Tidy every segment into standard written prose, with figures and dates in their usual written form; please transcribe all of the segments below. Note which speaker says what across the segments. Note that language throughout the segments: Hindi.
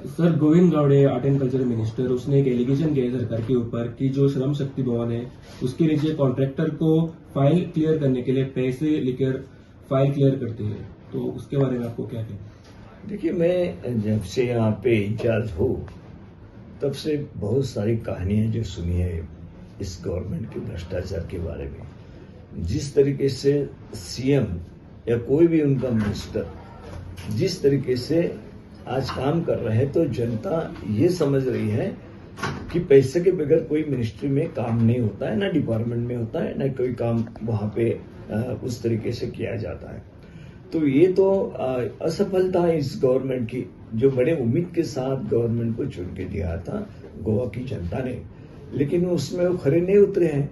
Speaker 1: Sir, Govind Gawade art and culture minister, उसने एक एलिगेशन किया है सरकार के ऊपर कि जो श्रम शक्ति भवन है उसके नीचे कॉन्ट्रैक्टर को फाइल क्लियर करने के लिए पैसे लेकर फाइल क्लियर करती है, तो उसके बारे में आपको क्या कहना?
Speaker 2: देखिए, मैं जब से यहाँ पे इंचार्ज हूँ तब से बहुत सारी कहानियां जो सुनी है इस गवर्नमेंट के भ्रष्टाचार के बारे में। जिस तरीके से सीएम या कोई भी उनका मिनिस्टर जिस तरीके से आज काम कर रहे हैं, तो जनता ये समझ रही है कि पैसे के बगैर कोई मिनिस्ट्री में काम नहीं होता है, ना डिपार्टमेंट में होता है, ना कोई काम वहां पे उस तरीके से किया जाता है। तो ये तो असफलता है इस गवर्नमेंट की, जो बड़े उम्मीद के साथ गवर्नमेंट को चुन के दिया था गोवा की जनता ने, लेकिन उसमें वो खरे नहीं उतरे हैं।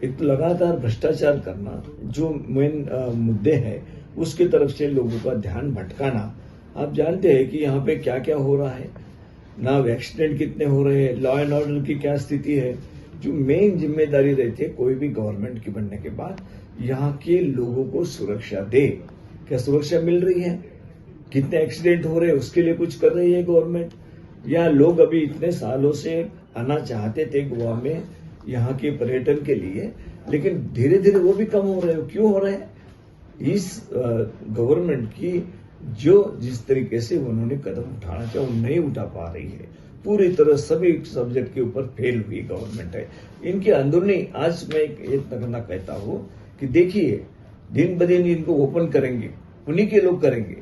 Speaker 2: एक तो लगातार भ्रष्टाचार करना, जो मेन मुद्दे हैं उसकी तरफ से लोगों का ध्यान भटकाना। आप जानते हैं कि यहाँ पे क्या क्या हो रहा है, ना एक्सीडेंट कितने हो रहे हैं, लॉ एंड ऑर्डर की क्या स्थिति है। जो मेन जिम्मेदारी रहती है कोई भी गवर्नमेंट की बनने के बाद, यहाँ के लोगों को सुरक्षा दे। क्या सुरक्षा मिल रही है? कितने एक्सीडेंट हो रहे हैं उसके लिए कुछ कर रही है गवर्नमेंट? या लोग अभी इतने सालों से आना चाहते थे गोवा में यहाँ के पर्यटन के लिए, लेकिन धीरे धीरे वो भी कम हो रहे हैं। क्यों हो रहे हैं? इस गवर्नमेंट की जो जिस तरीके से उन्होंने कदम उठाना चाहिए वो नहीं उठा पा रही है। पूरी तरह सभी सब्जेक्ट के ऊपर फेल हुई गवर्नमेंट है। इनके अंदरूनी आज मैं एक नगरना कहता हूँ कि देखिए, दिन ब दिन इनको ओपन करेंगे, उन्हीं के लोग करेंगे।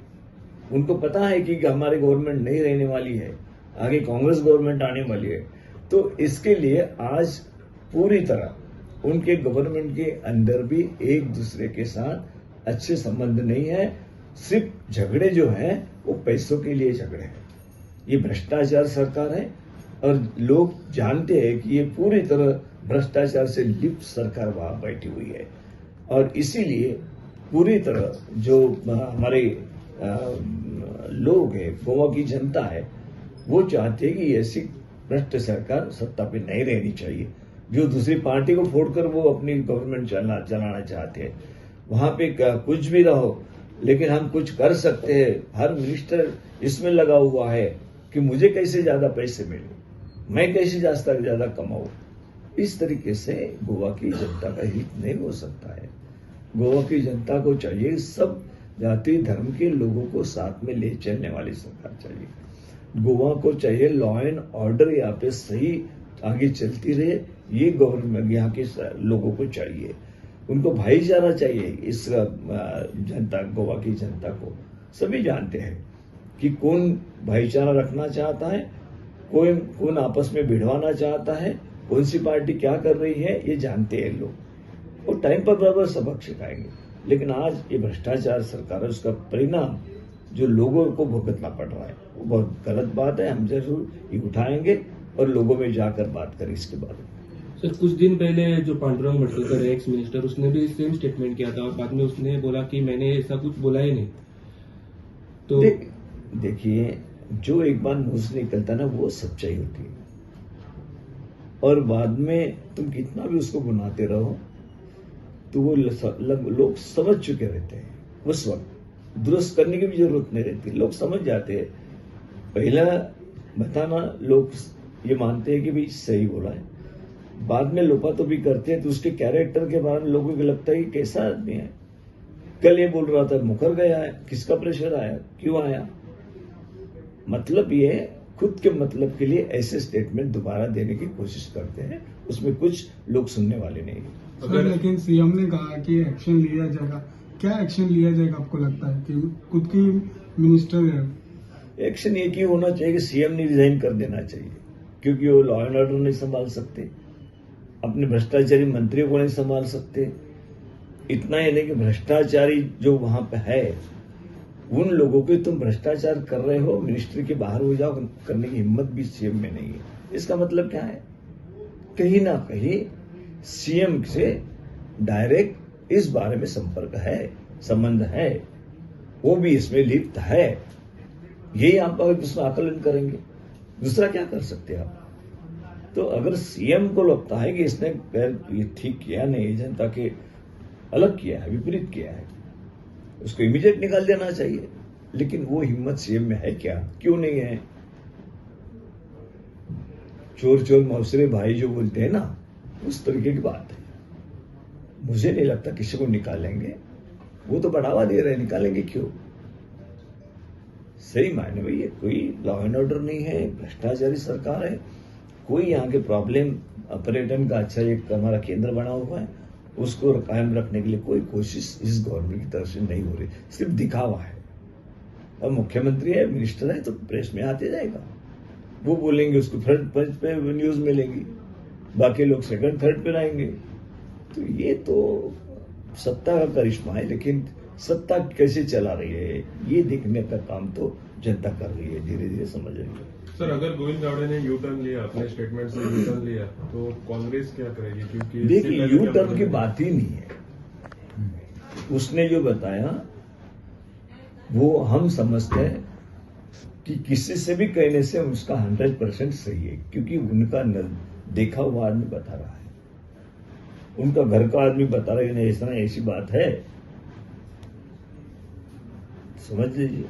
Speaker 2: उनको पता है कि हमारी गवर्नमेंट नहीं रहने वाली है, आगे कांग्रेस गवर्नमेंट आने वाली है। तो इसके लिए आज पूरी तरह उनके गवर्नमेंट के अंदर भी एक दूसरे के साथ अच्छे संबंध नहीं है। सिर्फ झगड़े जो हैं वो पैसों के लिए झगड़े हैं। ये भ्रष्टाचार सरकार है और लोग जानते हैं कि ये पूरी तरह भ्रष्टाचार से लिप्त सरकार वहां बैठी हुई है। और इसीलिए पूरी तरह जो हमारे लोग हैं, गोवा की जनता है, वो चाहते हैं कि ऐसी भ्रष्ट सरकार सत्ता पे नहीं रहनी चाहिए, जो दूसरी पार्टी को फोड़कर वो अपनी गवर्नमेंट चलाना चाहते हैं। वहां पे कुछ भी रहो, लेकिन हम कुछ कर सकते हैं। हर मिनिस्टर इसमें लगा हुआ है कि मुझे कैसे ज्यादा पैसे मिले, मैं कैसे ज्यादा कमाऊं। इस तरीके से गोवा की जनता का हित नहीं हो सकता है। गोवा की जनता को चाहिए सब जाति धर्म के लोगों को साथ में ले चलने वाली सरकार चाहिए। गोवा को चाहिए लॉ एंड ऑर्डर यहाँ पे सही आगे चलती रहे, ये गवर्नमेंट यहाँ के लोगों को चाहिए। उनको भाईचारा चाहिए। इस जनता, गोवा की जनता को सभी जानते हैं कि कौन भाईचारा रखना चाहता है, कौन आपस में भिड़वाना चाहता है, कौन सी पार्टी क्या कर रही है, ये जानते हैं लोग। और टाइम पर बराबर सबक सिखाएंगे। लेकिन आज ये भ्रष्टाचार सरकार है, उसका परिणाम जो लोगों को भुगतना पड़ रहा है वो बहुत गलत बात है। हम जरूर ये उठाएंगे और लोगों में जाकर बात करें इसके बारे में।
Speaker 1: सर, कुछ दिन पहले जो पांडुरंग मटकलकर एक्स मिनिस्टर, उसने भी सेम स्टेटमेंट किया था और बाद में उसने बोला कि मैंने ऐसा कुछ बोला ही नहीं। तो
Speaker 2: देखिए, जो एक बार मुंह से निकलता ना वो सच्चाई होती है, और बाद में तुम कितना भी उसको बनाते रहो तो वो लोग समझ चुके रहते हैं। उस वक्त दुरुस्त करने की भी जरूरत नहीं रहती, लोग समझ जाते हैं। पहला बताना लोग ये मानते हैं कि भाई सही बोला है, बाद में लोपा तो भी करते हैं, तो उसके कैरेक्टर के बारे में लोगों को लगता है कि कैसा आदमी है। कल ये बोल रहा था मुकर गया है, किसका प्रेशर आया, क्यों आया? मतलब ये खुद के मतलब के लिए ऐसे स्टेटमेंट दोबारा देने की कोशिश करते हैं, उसमें कुछ लोग सुनने वाले नहीं है।
Speaker 3: सर, लेकिन सीएम ने कहा कि एक्शन लिया जाएगा। क्या एक्शन लिया जाएगा आपको लगता है? कि खुद की मिनिस्टर है,
Speaker 2: एक्शन एक ही होना चाहिए कि सीएम ने रिजाइन कर देना चाहिए, क्योंकि वो लॉ एंड ऑर्डर नहीं संभाल सकते, अपने भ्रष्टाचारी मंत्रियों को नहीं संभाल सकते। इतना ही नहीं कि भ्रष्टाचारी जो वहां पे है उन लोगों के तुम भ्रष्टाचार कर रहे हो, मिनिस्ट्री के बाहर हो जाओ, करने की हिम्मत भी सीएम में नहीं है। इसका मतलब क्या है? कहीं ना कहीं सीएम से डायरेक्ट इस बारे में संपर्क है, संबंध है, वो भी इसमें लिप्त है। यही आप इसमें आकलन करेंगे, दूसरा क्या कर सकते हैं आप? तो अगर सीएम को लगता है कि इसने ये ठीक किया नहीं, जनता के अलग किया है, विपरीत किया है, उसको इमीडिएट निकाल देना चाहिए। लेकिन वो हिम्मत सीएम में है क्या? क्यों नहीं है? चोर चोर मौसरे भाई जो बोलते हैं ना, उस तरीके की बात है। मुझे नहीं लगता किसी को निकालेंगे, वो तो बढ़ावा दे रहे हैं, निकालेंगे क्यों? सही मायने में ये कोई लॉ एंड ऑर्डर नहीं है, भ्रष्टाचारी सरकार है। कोई यहाँ के प्रॉब्लम पर्यटन का अच्छा एक हमारा केंद्र बना हुआ है, उसको कायम रखने के लिए कोई कोशिश इस गवर्नमेंट की तरफ से नहीं हो रही, सिर्फ दिखावा है। अब मुख्यमंत्री है, मिनिस्टर है, तो प्रेस में आते जाएगा, वो बोलेंगे, उसको फ्रंट पेज पे न्यूज मिलेगी, बाकी लोग सेकंड थर्ड पे रहेंगे। तो ये तो सत्ता का करिश्मा है, लेकिन सत्ता कैसे चला रही है ये देखने का काम तो जनता कर रही है, धीरे धीरे समझ रही है।
Speaker 4: सर, अगर गोविंद गावड़े ने यू टर्न लिया, अपने स्टेटमेंट से यू टर्न लिया, तो कांग्रेस क्या करेगी? क्योंकि इससे
Speaker 2: देखिए,
Speaker 4: पहले
Speaker 2: यू
Speaker 4: क्या
Speaker 2: टर्न
Speaker 4: पता
Speaker 2: की
Speaker 4: नहीं।
Speaker 2: बात ही नहीं है। उसने जो बताया वो हम समझते हैं कि किसी से भी कहने से उसका 100% सही है, क्योंकि उनका देखा हुआ आदमी बता रहा है, उनका घर का आदमी बता रहा है कि नहीं ऐसा ऐसी बात है, समझ लीजिए।